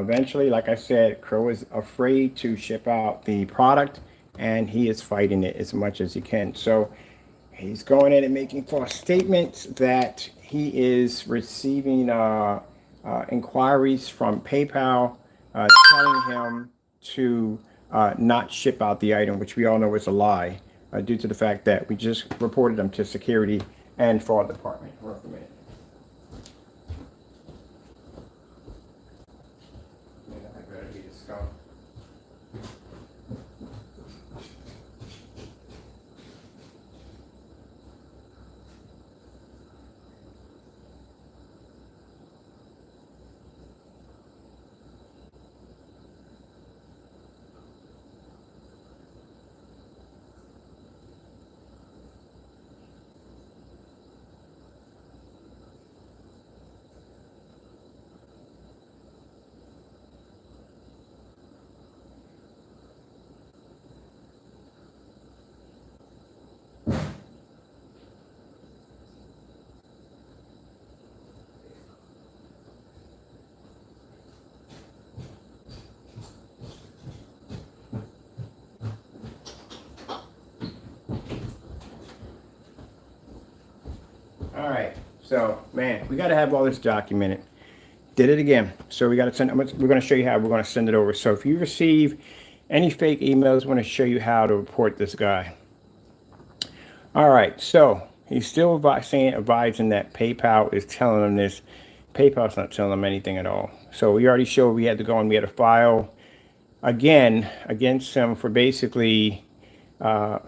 Eventually, like I said, Crow is afraid to ship out the product, and he is fighting it as much as he can. So he's going in and making false statements that he is receiving inquiries from PayPal telling him to not ship out the item, which we all know is a lie, due to the fact that we just reported them to security and fraud department. Hold on a minute. I better be the skunk. All right, so man, we got to have all this documented. Did it again. So we got to send. We're going to show you how we're going to send it over. So if you receive any fake emails, we're going to show you how to report this guy. All right, so he's still advising that PayPal is telling him this. PayPal's not telling him anything at all. So we already showed we had to go and we had to file again against him for basically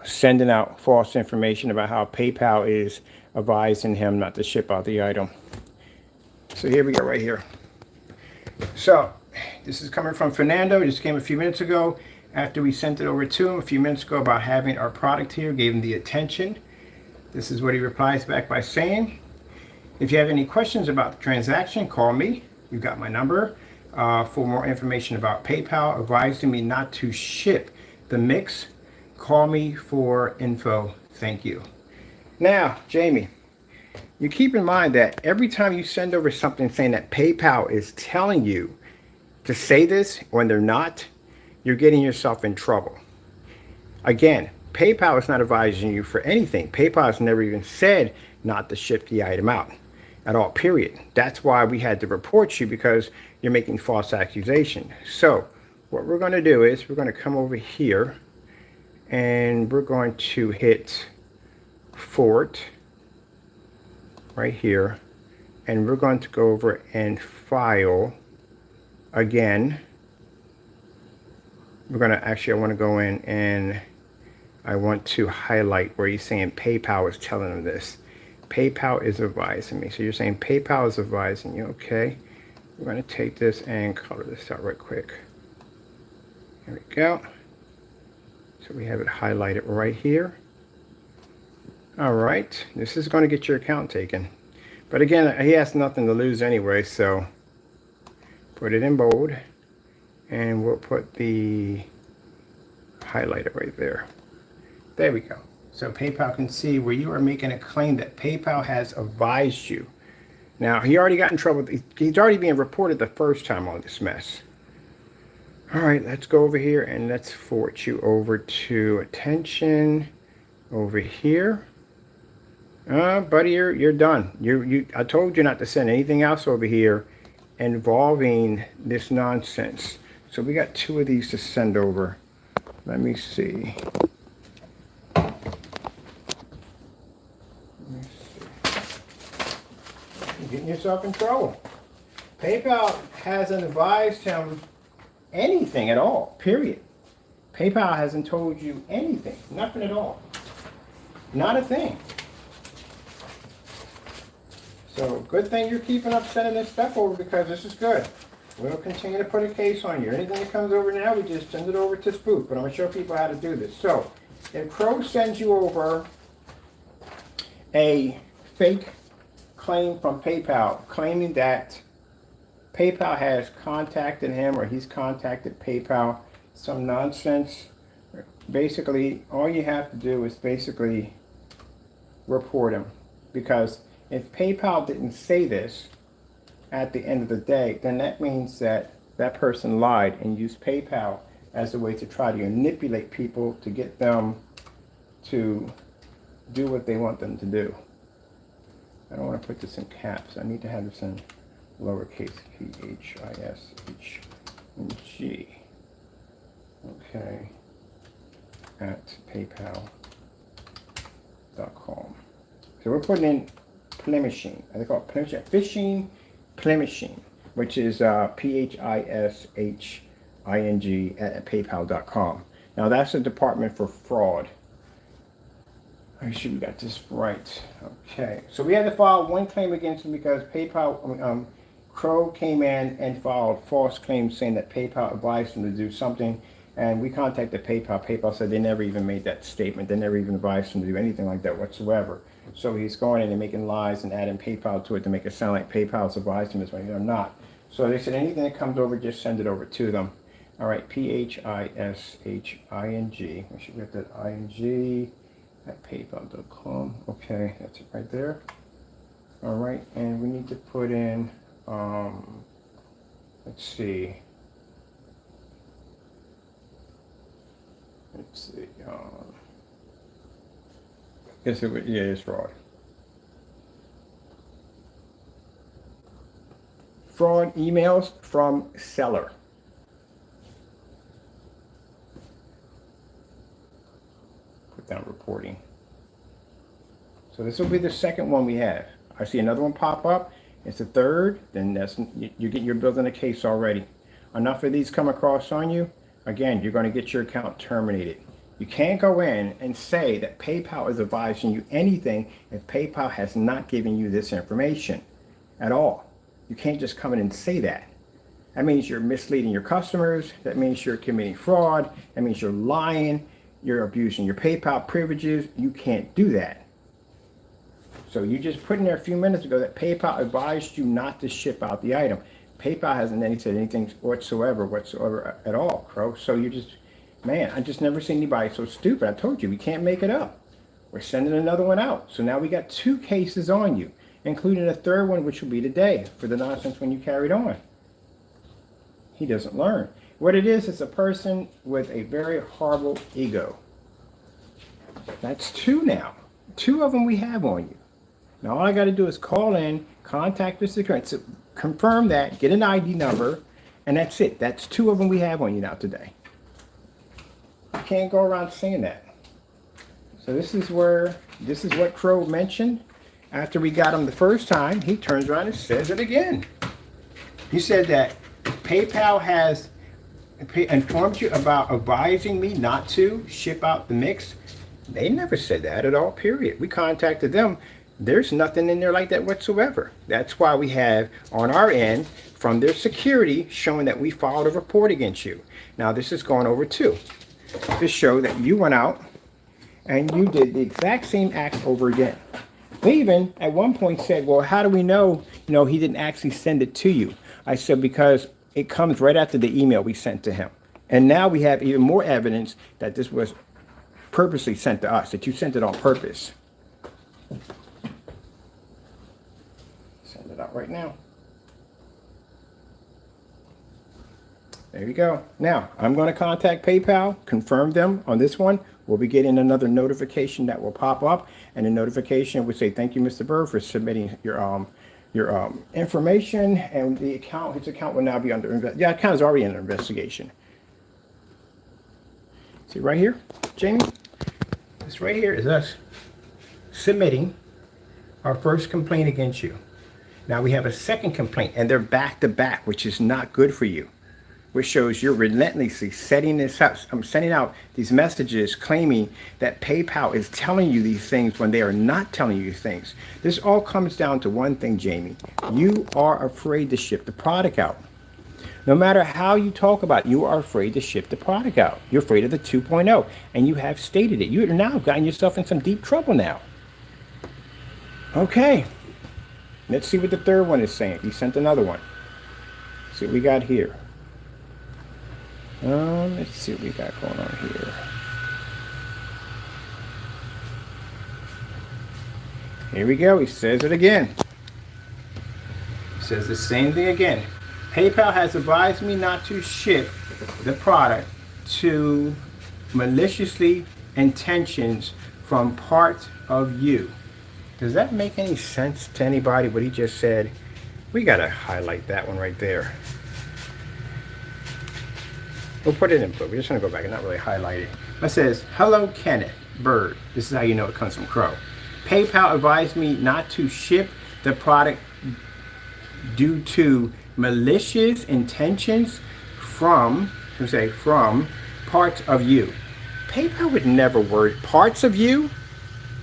sending out false information about how PayPal is advising him not to ship out the item. So here we go right here. So this is coming from Fernando. It just came a few minutes ago after we sent it over to him a few minutes ago about having our product here, gave him the attention. This is what he replies back by saying, if you have any questions about the transaction, call me. You've got my number. For more information about PayPal advising me not to ship the mix, call me for info. Thank you. Now, Jamie, you keep in mind that every time you send over something saying that PayPal is telling you to say this when they're not, you're getting yourself in trouble. Again, PayPal is not advising you for anything. PayPal has never even said not to ship the item out at all, period. That's why we had to report you, because you're making false accusation. So what we're going to do is we're going to come over here and we're going to hit Fort right here, and we're going to go over and file again. We're going to actually, I want to go in and I want to highlight where he's saying PayPal is telling him this. PayPal is advising me. So you're saying PayPal is advising you. Okay, we're going to take this and color this out right quick. There we go. So we have it highlighted right here. All right, this is going to get your account taken. But again, he has nothing to lose anyway, so put it in bold. And we'll put the highlighter right there. There we go. So PayPal can see where you are making a claim that PayPal has advised you. Now, he already got in trouble. He's already being reported the first time on this mess. All right, let's go over here and let's forward you over to attention over here. Buddy, you're done. I told you not to send anything else over here involving this nonsense. So we got 2 of these to send over. Let me see. You're getting yourself in trouble. PayPal hasn't advised him anything at all, period. PayPal hasn't told you anything, nothing at all. Not a thing. So good thing you're keeping up sending this stuff over, because this is good. We'll continue to put a case on you. Anything that comes over now, we just send it over to Spook. But I'm going to show people how to do this. So if Crow sends you over a fake claim from PayPal, claiming that PayPal has contacted him or he's contacted PayPal, some nonsense, basically all you have to do is basically report him. Because if PayPal didn't say this at the end of the day, then that means that that person lied and used PayPal as a way to try to manipulate people to get them to do what they want them to do. I don't want to put this in caps. I need to have this in lowercase p-h-i-s-h-n-g. Okay. At paypal.com. So we're putting in Plemishing. I think called Plemishing. Phishing Plemishing, which is p-h-i-s-h-i-n-g at paypal.com. Now that's the department for fraud. Make sure we got this right. Okay, so we had to file one claim against him because PayPal, Crow came in and filed false claims saying that PayPal advised him to do something, and we contacted PayPal. PayPal said they never even made that statement. They never even advised him to do anything like that whatsoever. So he's going in and making lies and adding PayPal to it to make it sound like PayPal's advised him this way. They're not. So they said anything that comes over, just send it over to them. All right, p-h-i-s-h-i-n-g. We should get that I-N-G. At paypal.com. Okay, that's it right there. All right, and we need to put in, let's see. Yes, it would, yeah, it's fraud. Fraud emails from seller. Down reporting. So this will be the second one we have. I see another one pop up. It's the third. Then that's you're building a case already. Enough of these come across on you. Again, you're going to get your account terminated. You can't go in and say that PayPal is advising you anything if PayPal has not given you this information at all. You can't just come in and say that. That means you're misleading your customers. That means you're committing fraud. That means you're lying. You're abusing your PayPal privileges. You can't do that. So you just put in there a few minutes ago that PayPal advised you not to ship out the item. PayPal hasn't said anything whatsoever at all, Crow. So you just, man, I just never seen anybody so stupid. I told you, we can't make it up. We're sending another one out. So now we got 2 cases on you, including a third one, which will be today for the nonsense when you carried on. He doesn't learn. What it is a person with a very horrible ego. That's 2 now. 2 of them we have on you. Now all I got to do is call in, contact the security, confirm that, get an ID number, and that's it. That's 2 of them we have on you now today. You can't go around saying that. So this is what Crow mentioned. After we got him the first time, he turns around and says it again. He said that PayPal has informed you about advising me not to ship out the mix. They never said that at all, period. We contacted them. There's nothing in there like that whatsoever. That's why we have on our end from their security showing that we filed a report against you. Now this is going over too to show that you went out and you did the exact same act over again. They even at one point said, well, how do we know, he didn't actually send it to you? I said, because it comes right after the email we sent to him. And now we have even more evidence that this was purposely sent to us, that you sent it on purpose. Send it out right now. There you go. Now, I'm going to contact PayPal, confirm them on this one. We'll be getting another notification that will pop up, and the notification would say, thank you, Mr. Bird, for submitting your information, and his account will now be under investigation. Yeah, account is already under investigation. See right here, Jamie? This right here is us submitting our first complaint against you. Now we have a second complaint, and they're back to back, which is not good for you, which shows you're relentlessly setting this up. I'm sending out these messages claiming that PayPal is telling you these things when they are not telling you things. This all comes down to one thing, Jamie. You are afraid to ship the product out. No matter how you talk about it, you are afraid to ship the product out. You're afraid of the 2.0, and you have stated it. You've now gotten yourself in some deep trouble now. Okay, let's see what the third one is saying. He sent another one. See what we got here. Let's see what we got going on here. Here we go. He says it again. He says the same thing again. PayPal has advised me not to ship the product to maliciously intentions from parts of you. Does that make any sense to anybody what he just said? We gotta highlight that one right there. We'll put it in blue. We're just gonna go back and not really highlight it. It says, hello Kenneth Bird. This is how you know it comes from Crow. PayPal advised me not to ship the product due to malicious intentions from parts of you. PayPal would never word parts of you.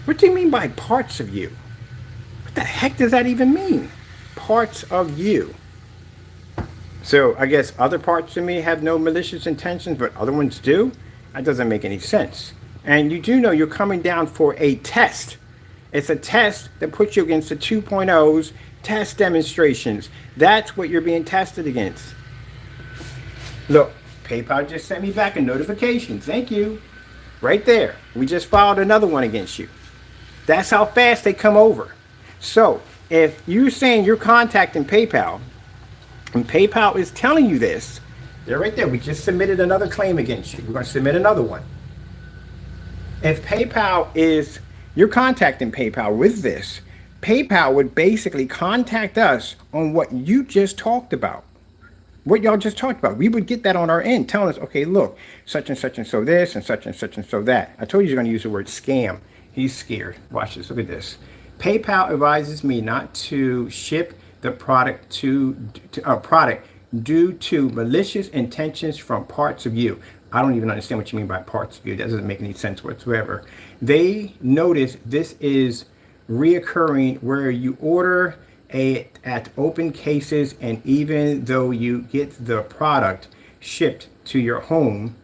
What do you mean by parts of you? What the heck does that even mean? Parts of you. So I guess other parts of me have no malicious intentions, but other ones do? That doesn't make any sense. And you do know you're coming down for a test. It's a test that puts you against the 2.0's test demonstrations. That's what you're being tested against. Look, PayPal just sent me back a notification. Thank you. Right there. We just filed another one against you. That's how fast they come over. So if you're saying you're contacting PayPal and PayPal is telling you this, they're right there. We just submitted another claim against you. We're going to submit another one. If you're contacting PayPal with this, PayPal would basically contact us on what you just talked about. What y'all just talked about. We would get that on our end, telling us, okay, look, such and so this and such and so that. I told you you're going to use the word scam. He's scared. Watch this. Look at this. PayPal advises me not to ship the product to a product due to malicious intentions from parts of you. I don't even understand what you mean by parts of you. That doesn't make any sense whatsoever. They notice this is reoccurring where you order at open cases, and even though you get the product shipped to your home,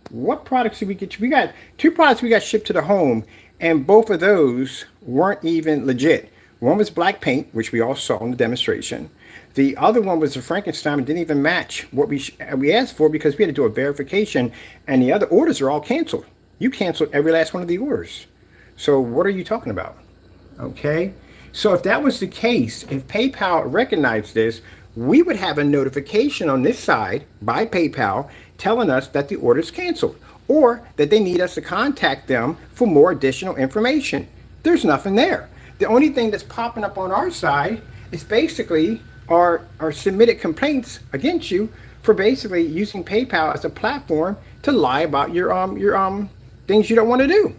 what products did we get? We got 2 products we got shipped to the home, and both of those weren't even legit. One was black paint, which we all saw in the demonstration. The other one was a Frankenstein and didn't even match what we asked for because we had to do a verification, and the other orders are all canceled. You canceled every last one of the orders. So what are you talking about? Okay. So if that was the case, if PayPal recognized this, we would have a notification on this side by PayPal telling us that the order is canceled or that they need us to contact them for more additional information. There's nothing there. The only thing that's popping up on our side is basically our submitted complaints against you for basically using PayPal as a platform to lie about your things you don't want to do.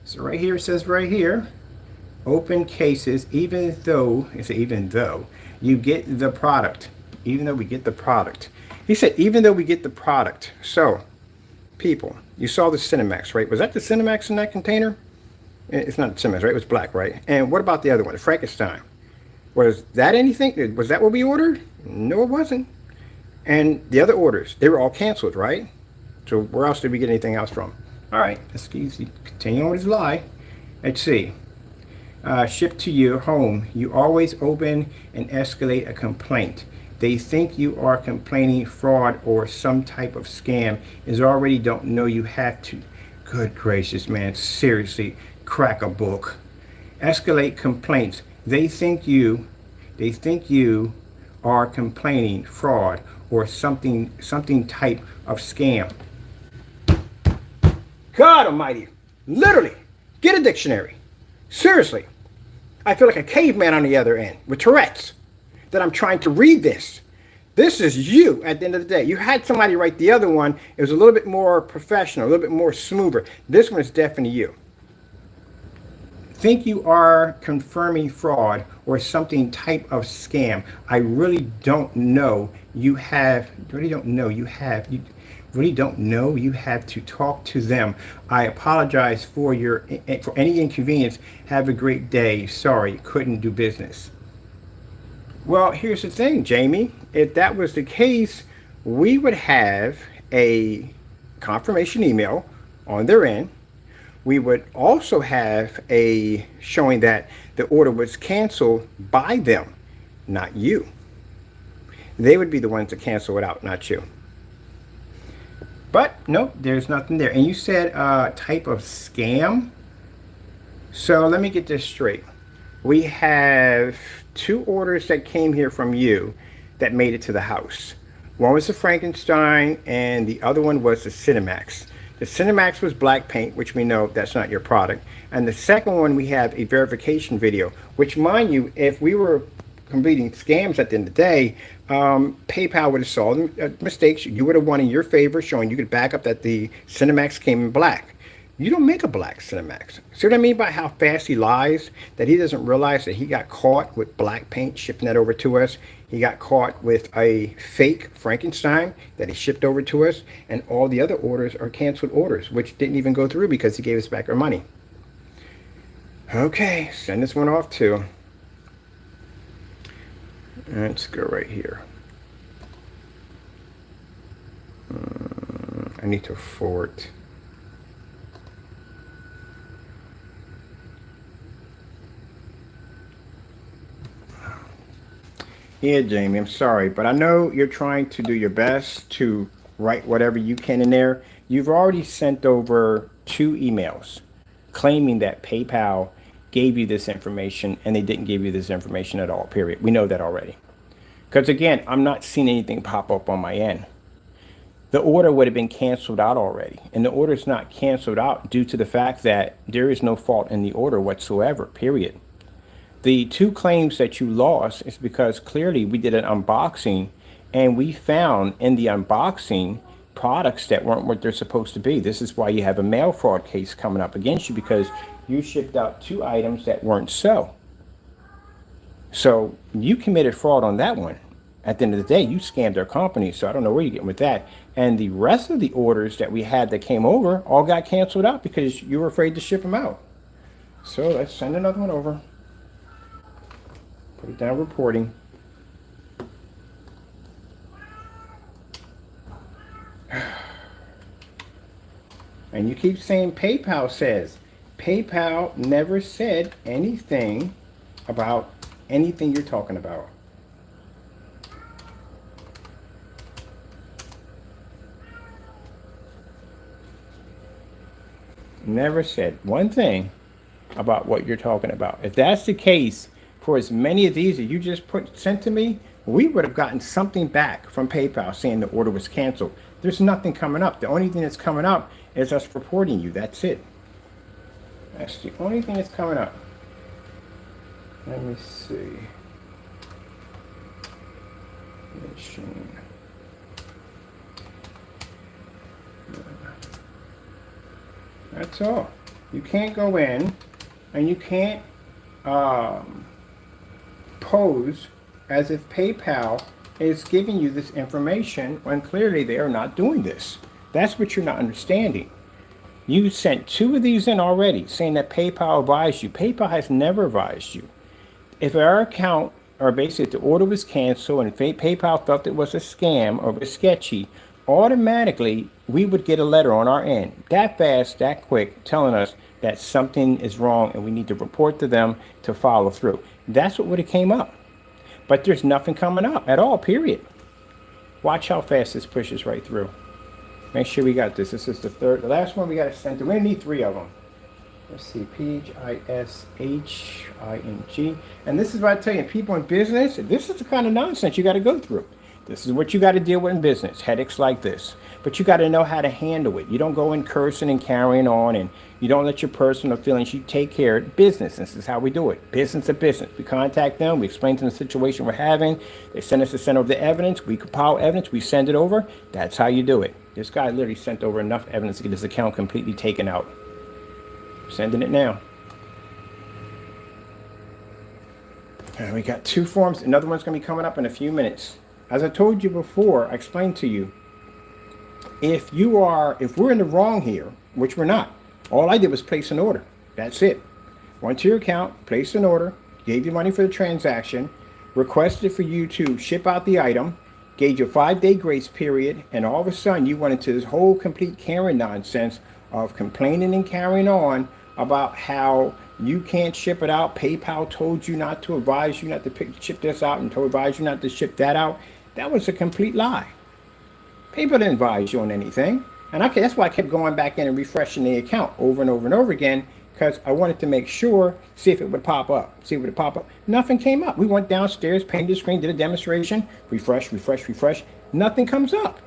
So right here it says right here, open cases, even though you get the product, even though we get the product. He said, even though we get the product. So people, you saw the Cinemax, right? Was that the Cinemax in that container? It's not the Cinemax, right? It was black, right? And what about the other one, the Frankenstein? Was that anything? Was that what we ordered? No, it wasn't. And the other orders, they were all canceled, right? So where else did we get anything else from? All right, let's continue on with his lie. Let's see. Shipped to your home. You always open and escalate a complaint. They think you are complaining fraud or some type of scam. Is already don't know you have to. Good gracious, man. Seriously, crack a book. Escalate complaints. They think you are complaining fraud or something type of scam. God almighty. Literally. Get a dictionary. Seriously. I feel like a caveman on the other end with Tourette's that I'm trying to read this. This is you at the end of the day. You had somebody write the other one. It was a little bit more professional, a little bit more smoother. This one is definitely you. Think you are confirming fraud or something type of scam. I really don't know. You really don't know you have to talk to them. I apologize for any inconvenience. Have a great day. Sorry, couldn't do business. Well, here's the thing, Jamie. If that was the case, we would have a confirmation email on their end. We would also have a showing that the order was canceled by them, not you. They would be the ones to cancel it out, not you. But nope, there's nothing there. And you said type of scam. So let me get this straight. We have 2 orders that came here from you that made it to the house. One was the Frankenstein, and the other one was the Cinemax. The Cinemax was black paint, which we know that's not your product. And the second one, we have a verification video, which, mind you, if we were completing scams at the end of the day, PayPal would have saw the mistakes. You would have won in your favor, showing you could back up that the Cinemax came in black. You don't make a black Cinemax. See what I mean by how fast he lies? That he doesn't realize that he got caught with black paint shipping that over to us. He got caught with a fake Frankenstein that he shipped over to us. And all the other orders are canceled orders, which didn't even go through because he gave us back our money. Okay, send this one off too. Let's go right here. I need to forward. Yeah, Jamie, I'm sorry, but I know you're trying to do your best to write whatever you can in there. You've already sent over 2 emails claiming that PayPal gave you this information and they didn't give you this information at all, period. We know that already. Because again, I'm not seeing anything pop up on my end. The order would have been canceled out already. And the order is not canceled out due to the fact that there is no fault in the order whatsoever, period. The 2 claims that you lost is because clearly we did an unboxing and we found in the unboxing products that weren't what they're supposed to be. This is why you have a mail fraud case coming up against you, because you shipped out 2 items that weren't so. So you committed fraud on that one. At the end of the day, you scammed our company, so I don't know where you're getting with that. And the rest of the orders that we had that came over all got canceled out because you were afraid to ship them out. So let's send another one over. Put it down, reporting. And you keep saying PayPal says. PayPal never said anything about anything you're talking about. Never said one thing about what you're talking about. If that's the case, for as many of these that you just sent to me, we would have gotten something back from PayPal saying the order was canceled. There's nothing coming up. The only thing that's coming up is us reporting you. That's it. That's the only thing that's coming up. Let me see. Machine. That's all. You can't go in and you can't pose as if PayPal is giving you this information when clearly they are not doing this. That's what you're not understanding. You sent 2 of these in already saying that PayPal advised you. PayPal has never advised you. If our account, or basically if the order was canceled and PayPal felt it was a scam or was sketchy, automatically we would get a letter on our end that fast, that quick, telling us that something is wrong and we need to report to them to follow through. That's what would have came up. But there's nothing coming up at all, period. Watch how fast this pushes right through. Make sure we got this. This is the last one we got to send through. We need 3 of them. Let's see, PHISHING. And this is what I tell you, people in business, this is the kind of nonsense you got to go through. This is what you got to deal with in business, headaches like this. But you got to know how to handle it. You don't go in cursing and carrying on, and you don't let your personal feelings, you take care of business. This is how we do it. Business to business. We contact them, we explain to them the situation we're having. They send us to send over the evidence. We compile evidence, we send it over. That's how you do it. This guy literally sent over enough evidence to get his account completely taken out. Sending it now. And we got 2 forms. Another one's going to be coming up in a few minutes. As I told you before, I explained to you, if we're in the wrong here, which we're not, all I did was place an order. That's it. Went to your account, placed an order, gave you money for the transaction, requested for you to ship out the item, gave you a 5-day grace period, and all of a sudden you went into this whole complete Karen nonsense of complaining and carrying on about how you can't ship it out. PayPal told you not to, advise you not to ship this out, and advise you not to ship that out. That was a complete lie. PayPal didn't advise you on anything. And that's why I kept going back in and refreshing the account over and over and over again, because I wanted to make sure, see if it would pop up. See if it would pop up. Nothing came up. We went downstairs, painted the screen, did a demonstration, refresh, refresh, refresh. Nothing comes up.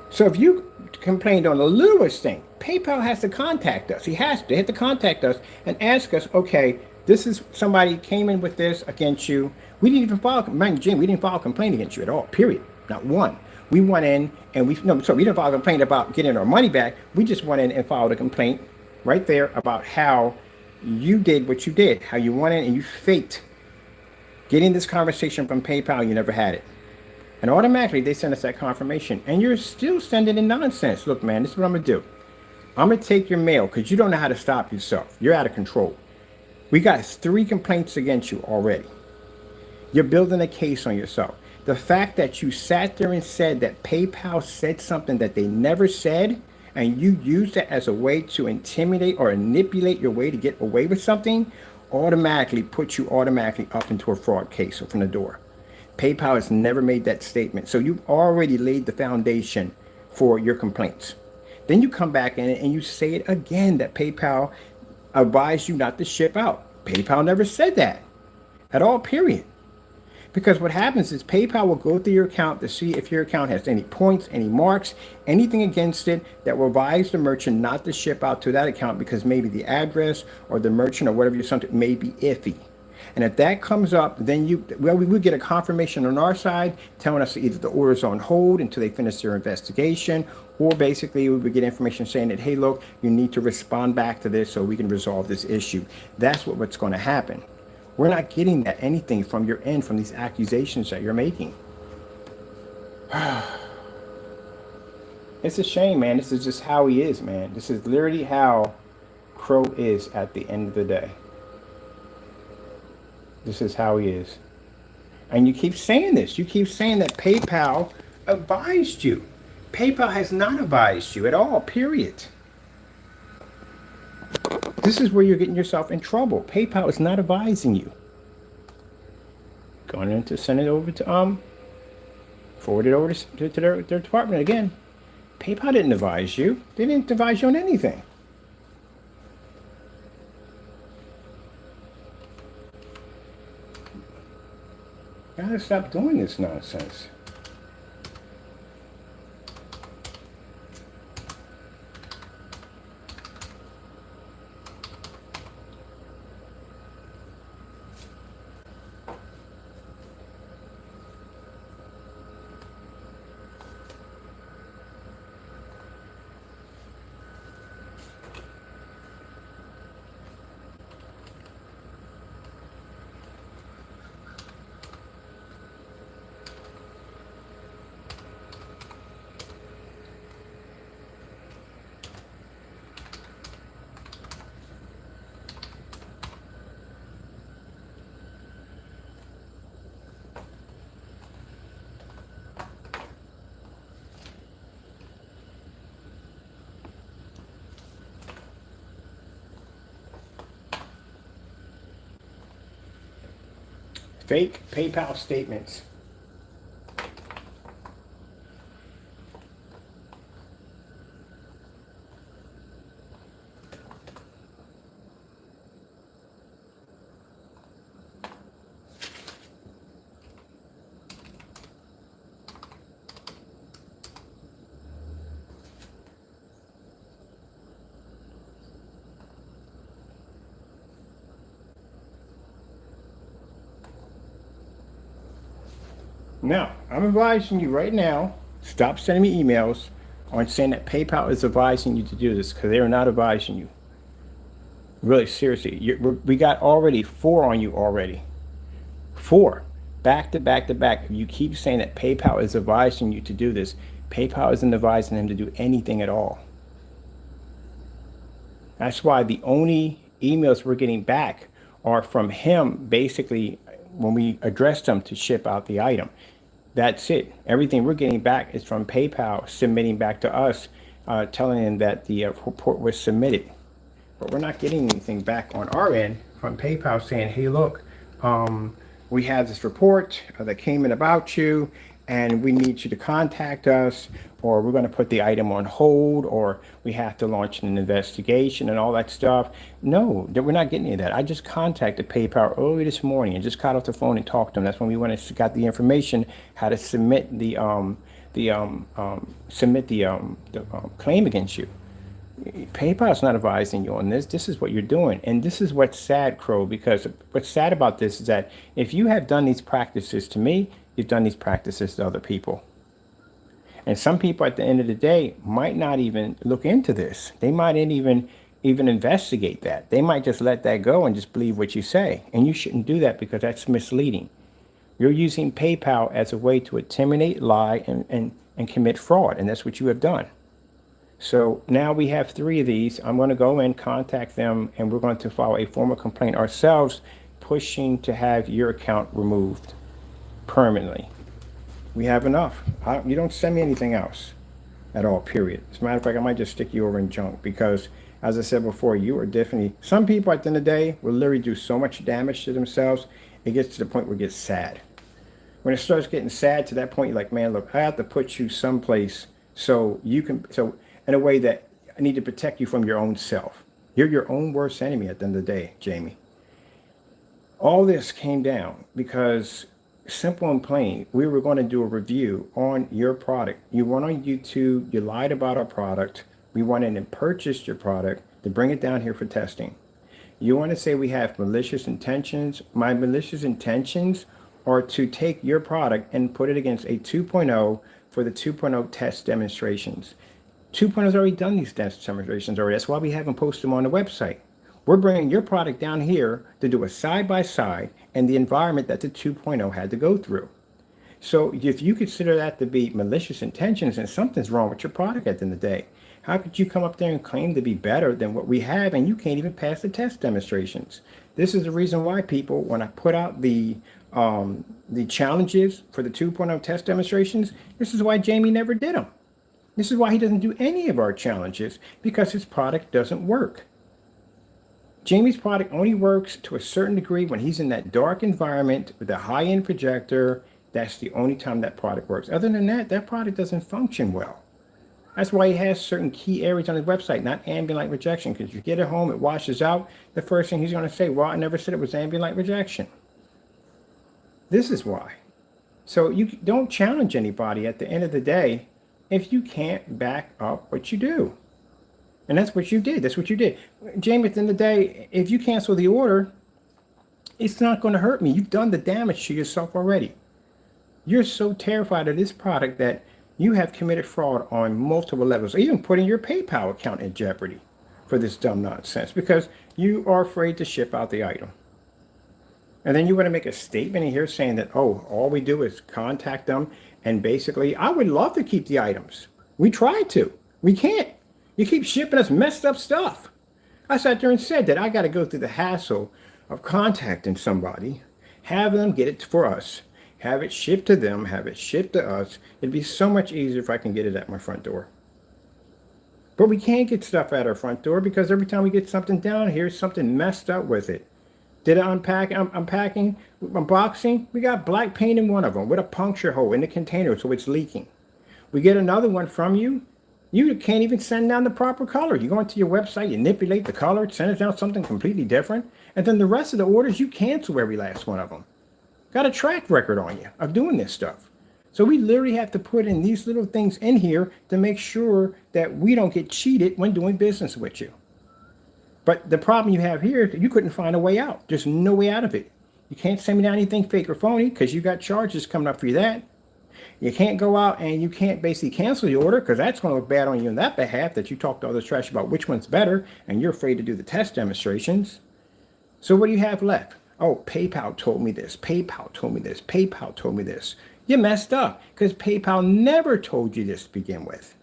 So if you complained on the littlest thing, PayPal has to contact us. He has to. They have to contact us and ask us, okay, this is somebody came in with this against you. We didn't even file, mind you, Jim, we didn't file a complaint against you at all, period. Not one. We went in and we didn't file a complaint about getting our money back. We just went in and filed a complaint right there about how you did what you did, how you went in and you faked getting this conversation from PayPal. You never had it. And automatically they send us that confirmation, and you're still sending in nonsense. Look, man, this is what I'm gonna do. I'm gonna take your mail because you don't know how to stop yourself. You're out of control. We got 3 complaints against you already. You're building a case on yourself. The fact that you sat there and said that PayPal said something that they never said, and you used it as a way to intimidate or manipulate your way to get away with something, automatically puts you automatically up into a fraud case from the door. PayPal has never made that statement. So you've already laid the foundation for your complaints. Then you come back in and you say it again that PayPal advised you not to ship out. PayPal never said that at all, period. Because what happens is PayPal will go through your account to see if your account has any points, any marks, anything against it that will advise the merchant not to ship out to that account because maybe the address or the merchant or whatever you're something may be iffy. And if that comes up, then we would get a confirmation on our side telling us either the order's on hold until they finish their investigation, or basically we would get information saying that, hey, look, you need to respond back to this so we can resolve this issue. That's what's going to happen. We're not getting that anything from your end from these accusations that you're making. It's a shame, man. This is just how he is, man. This is literally how Crow is at the end of the day. This is how he is. And you keep saying this. You keep saying that PayPal advised you. PayPal has not advised you at all, period. This is where you're getting yourself in trouble. PayPal is not advising you. Going in to send it over to, forward it over to their department again. PayPal didn't advise you. They didn't advise you on anything. Gotta stop doing this nonsense. Fake PayPal statements. Now, I'm advising you right now, stop sending me emails on saying that PayPal is advising you to do this, because they are not advising you. Really, seriously, we got already 4 on you already. 4, back to back to back. If you keep saying that PayPal is advising you to do this, PayPal isn't advising them to do anything at all. That's why the only emails we're getting back are from him, basically, when we addressed him to ship out the item. That's it. Everything we're getting back is from PayPal submitting back to us, telling them that the report was submitted. But we're not getting anything back on our end from PayPal saying, hey, look, we have this report that came in about you, and we need you to contact us, or we're going to put the item on hold, or we have to launch an investigation and all that stuff. No, we're not getting any of that. I just contacted PayPal early this morning and just got off the phone and talked to them. That's when we went and got the information how to submit the claim against you. PayPal's not advising you on this. This is what you're doing. And this is what's sad, Crow, because what's sad about this is that if you have done these practices to me, you've done these practices to other people. And some people at the end of the day might not even look into this. They might not even investigate that. They might just let that go and just believe what you say. And you shouldn't do that because that's misleading. You're using PayPal as a way to intimidate, lie, and commit fraud. And that's what you have done. So now we have 3 of these. I'm going to go in, contact them, and we're going to file a formal complaint ourselves, pushing to have your account removed permanently. We have enough. You don't send me anything else at all, period. As a matter of fact, I might just stick you over in junk because, as I said before, you are definitely, some people at the end of the day will literally do so much damage to themselves, it gets to the point where it gets sad. When it starts getting sad to that point, you're like, man, look, I have to put you someplace so you can, in a way that I need to protect you from your own self. You're your own worst enemy at the end of the day, Jamie. All this came down because, simple and plain, we were going to do a review on your product. You went on YouTube, you lied about our product. We went in and purchased your product to bring it down here for testing. You want to say we have malicious intentions. My malicious intentions are to take your product and put it against a 2.0 for the 2.0 test demonstrations. 2.0 has already done these test demonstrations already. That's why we haven't posted them on the website. We're bringing your product down here to do a side-by-side and the environment that the 2.0 had to go through. So if you consider that to be malicious intentions, then something's wrong with your product at the end of the day. How could you come up there and claim to be better than what we have and you can't even pass the test demonstrations? This is the reason why people, when I put out the challenges for the 2.0 test demonstrations, this is why Jamie never did them. This is why he doesn't do any of our challenges, because his product doesn't work. Jamie's product only works to a certain degree when he's in that dark environment with a high-end projector. That's the only time that product works. Other than that, that product doesn't function well. That's why he has certain key areas on his website, not ambient light rejection, because you get it home, it washes out. The first thing he's going to say, well, I never said it was ambient light rejection. This is why. So you don't challenge anybody at the end of the day if you can't back up what you do. And that's what you did. That's what you did. Jamie, at the end of the day, if you cancel the order, it's not going to hurt me. You've done the damage to yourself already. You're so terrified of this product that you have committed fraud on multiple levels, even putting your PayPal account in jeopardy for this dumb nonsense because you are afraid to ship out the item. And then you want to make a statement in here saying that, oh, all we do is contact them. And basically, I would love to keep the items. We tried to. We can't. You keep shipping us messed up stuff. I sat there and said that I got to go through the hassle of contacting somebody, have them get it for us, have it shipped to them, have it shipped to us. It'd be so much easier if I can get it at my front door. But we can't get stuff at our front door because every time we get something down here, something messed up with it. Did I unboxing? We got black paint in one of them with a puncture hole in the container, so it's leaking. We get another one from you. You can't even send down the proper color. You go into your website, you manipulate the color, send it down something completely different, and then the rest of the orders, you cancel every last one of them. Got a track record on you of doing this stuff. So we literally have to put in these little things in here to make sure that we don't get cheated when doing business with you. But the problem you have here is that you couldn't find a way out. There's no way out of it. You can't send me down anything fake or phony because you got charges coming up for that. You can't go out and you can't basically cancel the order because that's going to look bad on you on that behalf that you talked all this trash about which one's better and you're afraid to do the test demonstrations. So what do you have left? Oh, PayPal told me this. PayPal told me this. PayPal told me this. You messed up because PayPal never told you this to begin with.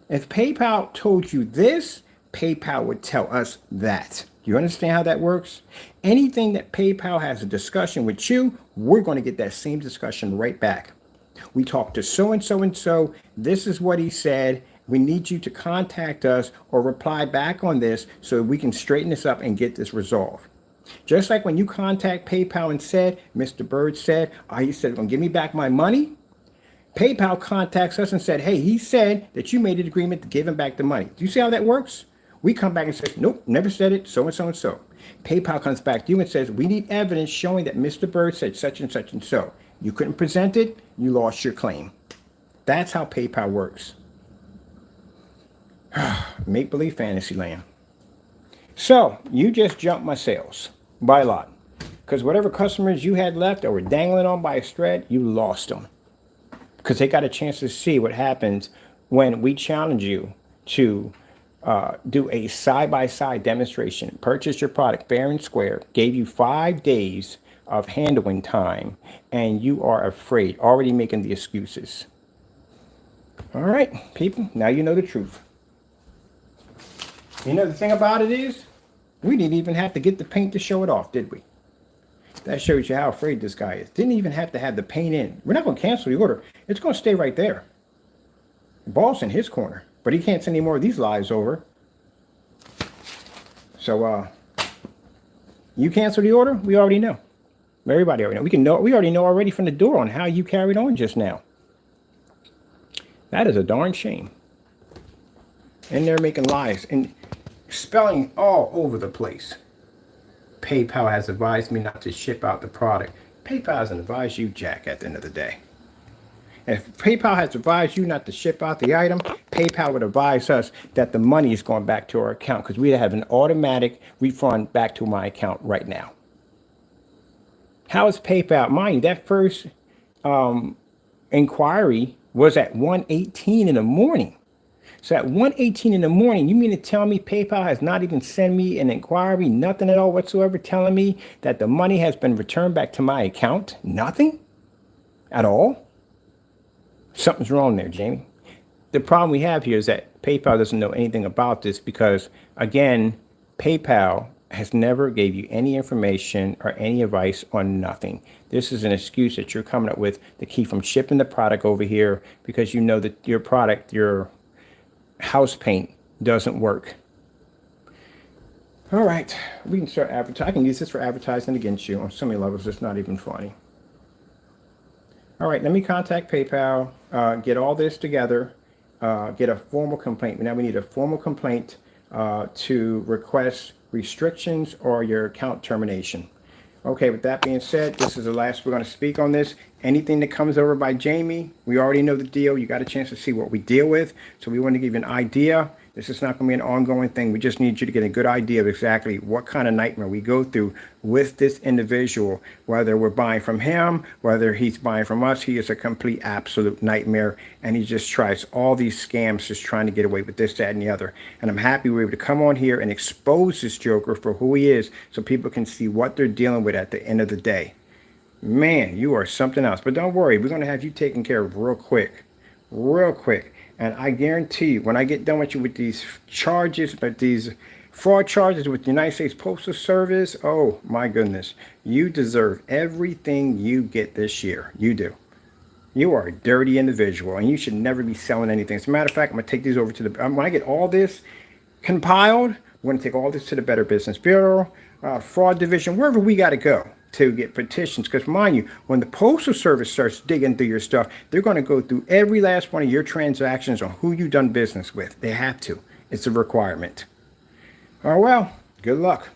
If PayPal told you this, PayPal would tell us that. You understand how that works? Anything that PayPal has a discussion with you, we're going to get that same discussion right back. We talked to so-and-so and so. This is what he said. We need you to contact us or reply back on this so we can straighten this up and get this resolved. Just like when you contact PayPal and said, Mr. Bird said, he said, going to give me back my money. PayPal contacts us and said, hey, he said that you made an agreement to give him back the money. Do you see how that works? We come back and say, nope, never said it, so and so and so. PayPal comes back to you and says, we need evidence showing that Mr. Bird said such and such and so. You couldn't present it, you lost your claim. That's how PayPal works. Make-believe fantasy land. So you just jumped my sales by a lot. Because whatever customers you had left that were dangling on by a thread, you lost them. Because they got a chance to see what happens when we challenge you to do a side-by-side demonstration. Purchase your product fair and square. Gave you 5 days of handling time. And you are afraid. Already making the excuses. All right, people. Now you know the truth. You know, the thing about it is, we didn't even have to get the paint to show it off, did we? That shows you how afraid this guy is. Didn't even have to have the paint in. We're not going to cancel the order. It's going to stay right there. The ball's in his corner. But he can't send any more of these lies over. So, you cancel the order? We already know. Everybody already know. We already know already from the door on how you carried on just now. That is a darn shame. And they're making lies and spelling all over the place. PayPal has advised me not to ship out the product. PayPal hasn't advised you jack at the end of the day. And if PayPal has advised you not to ship out the item, PayPal would advise us that the money is going back to our account because we have an automatic refund back to my account right now. How is PayPal? Mind you, that first inquiry was at 1:18 in the morning. So at 1:18 in the morning, you mean to tell me PayPal has not even sent me an inquiry, nothing at all whatsoever, telling me that the money has been returned back to my account? Nothing at all? Something's wrong there, Jamie. The problem we have here is that PayPal doesn't know anything about this because, again, PayPal has never gave you any information or any advice on nothing. This is an excuse that you're coming up with to keep from shipping the product over here because you know that your product, your house paint doesn't work. All right, we can start advertising. I can use this for advertising against you on so many levels. It's not even funny. All right, let me contact PayPal, get all this together, get a formal complaint. Now we need a formal complaint to request restrictions or your account termination. Okay, with that being said, this is the last we're going to speak on this. Anything that comes over by Jamie, we already know the deal. You got a chance to see what we deal with. So we want to give you an idea. This is not going to be an ongoing thing. We just need you to get a good idea of exactly what kind of nightmare we go through with this individual, whether we're buying from him, whether he's buying from us. He is a complete, absolute nightmare. And he just tries all these scams, just trying to get away with this, that, and the other. And I'm happy we were able to come on here and expose this joker for who he is so people can see what they're dealing with at the end of the day. Man, you are something else. But don't worry, we're going to have you taken care of real quick. Real quick. And I guarantee you, when I get done with you with these charges, but these fraud charges with the United States Postal Service, oh my goodness, you deserve everything you get this year. You do. You are a dirty individual, and you should never be selling anything. As a matter of fact, I'm going to take these over to the, when I get all this compiled, we're going to take all this to the Better Business Bureau, Fraud Division, wherever we got to go to get petitions. Because mind you, when the Postal Service starts digging through your stuff, they're going to go through every last one of your transactions on who you've done business with. They have to. It's a requirement. Oh, well, good luck.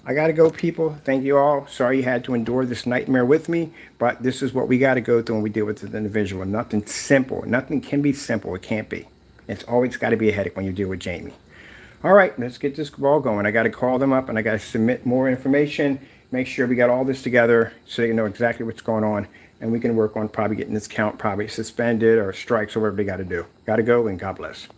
I got to go, people. Thank you all. Sorry you had to endure this nightmare with me, but this is what we got to go through when we deal with an individual. Nothing simple. Nothing can be simple. It can't be. It's always got to be a headache when you deal with Jamie. All right, let's get this ball going. I got to call them up, and I got to submit more information. Make sure we got all this together so they know exactly what's going on, and we can work on probably getting this account probably suspended or strikes or whatever they got to do. Got to go, and God bless.